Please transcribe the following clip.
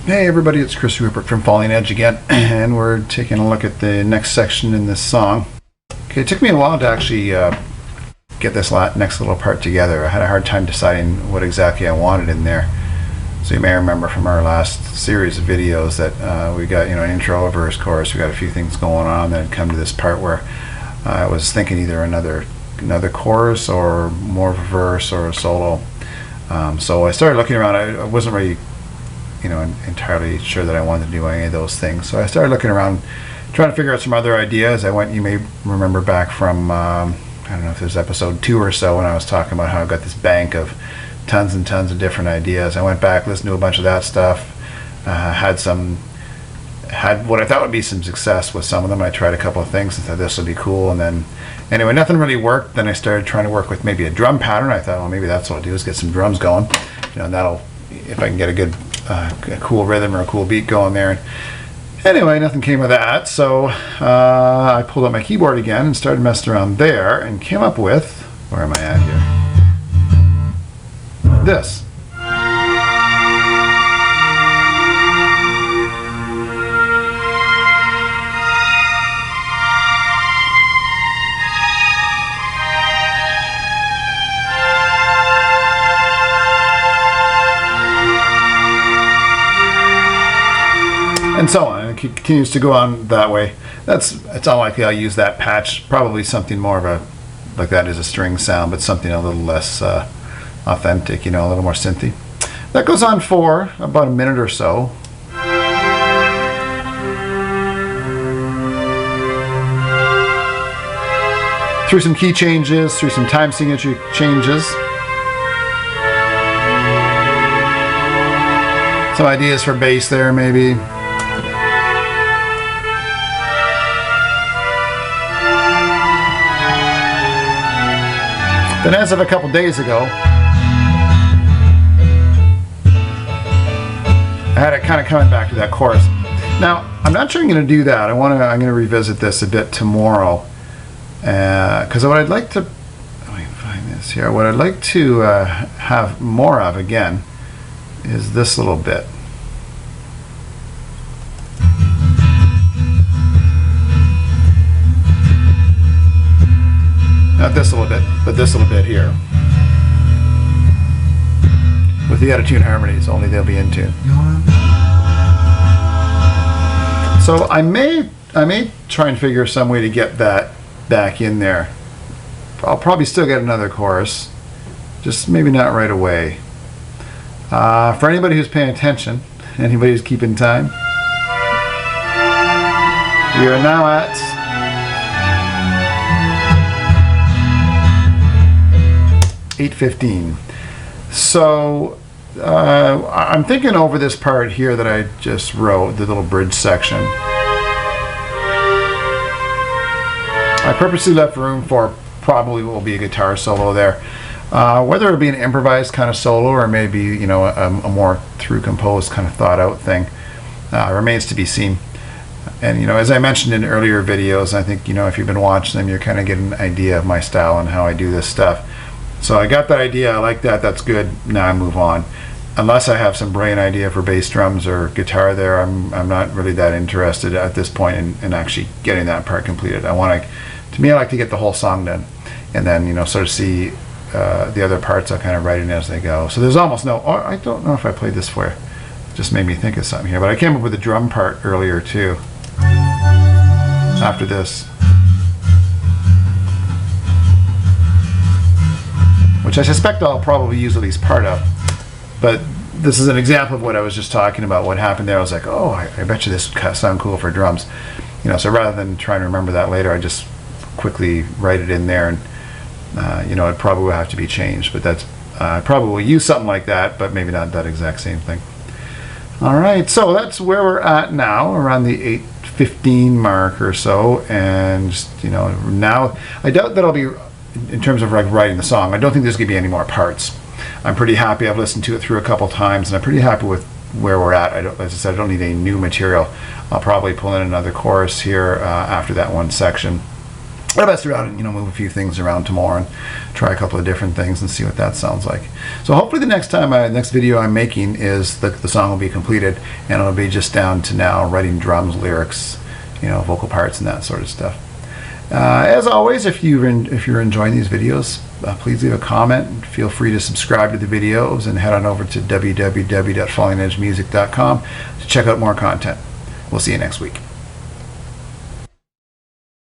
Hey everybody, it's Chris Rupert from Falling Edge again, and we're taking a look at the next section in this song. Okay, it took me a while to actually get this next little part together. I had a hard time deciding what exactly I wanted in there. So you may remember from our last series of videos that we got an intro, a verse, chorus. We got a few things going on. Then come to this part where I was thinking either another chorus or more of a verse or a solo. So I started looking around. I wasn't really entirely sure that I wanted to do any of those things. So I started looking around, trying to figure out some other ideas. You may remember back from, I don't know if it was episode 2 or so, when I was talking about how I've got this bank of tons and tons of different ideas. I went back, listened to a bunch of that stuff, had what I thought would be some success with some of them. I tried a couple of things and thought this would be cool, and then anyway, nothing really worked. Then I started trying to work with maybe a drum pattern. I thought, well, maybe that's what I'll do, is get some drums going. And that'll, if I can get a good a cool rhythm or a cool beat going there. Anyway, nothing came of that, so I pulled up my keyboard again and started messing around there and came up with, where am I at here? This. And so on. It continues to go on that way. It's unlikely I'll use that patch. Probably something more of a, like that is a string sound, but something a little less authentic, a little more synthy. That goes on for about a minute or so. Through some key changes, through some time signature changes. Some ideas for bass there, maybe. Then as of a couple days ago, I had it kind of coming back to that chorus. Now, I'm not sure I'm going to do that. I'm going to revisit this a bit tomorrow. Because what I'd like to, let me find this here. What I'd like to have more of again is this little bit. Not this little bit, but this little bit here. With the out-of-tune harmonies, only they'll be in tune. So I may try and figure some way to get that back in there. I'll probably still get another chorus, just maybe not right away. For anybody who's paying attention, anybody who's keeping time, we are now at 8:15. So I'm thinking over this part here that I just wrote, the little bridge section. I purposely left room for probably will be a guitar solo there. Whether it be an improvised kind of solo or maybe a more through composed kind of thought out thing remains to be seen. And as I mentioned in earlier videos, I think if you've been watching them, you're kind of getting an idea of my style and how I do this stuff. So I got that idea, I like that, that's good, now I move on. Unless I have some brilliant idea for bass drums or guitar there, I'm not really that interested at this point in actually getting that part completed. To me, I like to get the whole song done, and then sort of see the other parts. I'll kind of write in as they go. So there's almost no, I don't know if I played this for you. It just made me think of something here, but I came up with the drum part earlier too, after this. Which I suspect I'll probably use at least part of. But this is an example of what I was just talking about, what happened there. I was like, oh, I bet you this would sound cool for drums. So rather than trying to remember that later, I just quickly write it in there, and it probably will have to be changed. But that's I probably will use something like that, but maybe not that exact same thing. All right, so that's where we're at now, around the 8:15 mark or so, and just, now I doubt that I'll be, in terms of like writing the song, I don't think there's going to be any more parts. I'm pretty happy. I've listened to it through a couple times, and I'm pretty happy with where we're at. As I said, I don't need any new material. I'll probably pull in another chorus here after that one section, I'll mess around and move a few things around tomorrow and try a couple of different things and see what that sounds like. So hopefully the next video I'm making is the song will be completed, and it'll be just down to now writing drums, lyrics, vocal parts and that sort of stuff. As always, if you're enjoying these videos, please leave a comment. Feel free to subscribe to the videos and head on over to www.fallingedgemusic.com to check out more content. We'll see you next week.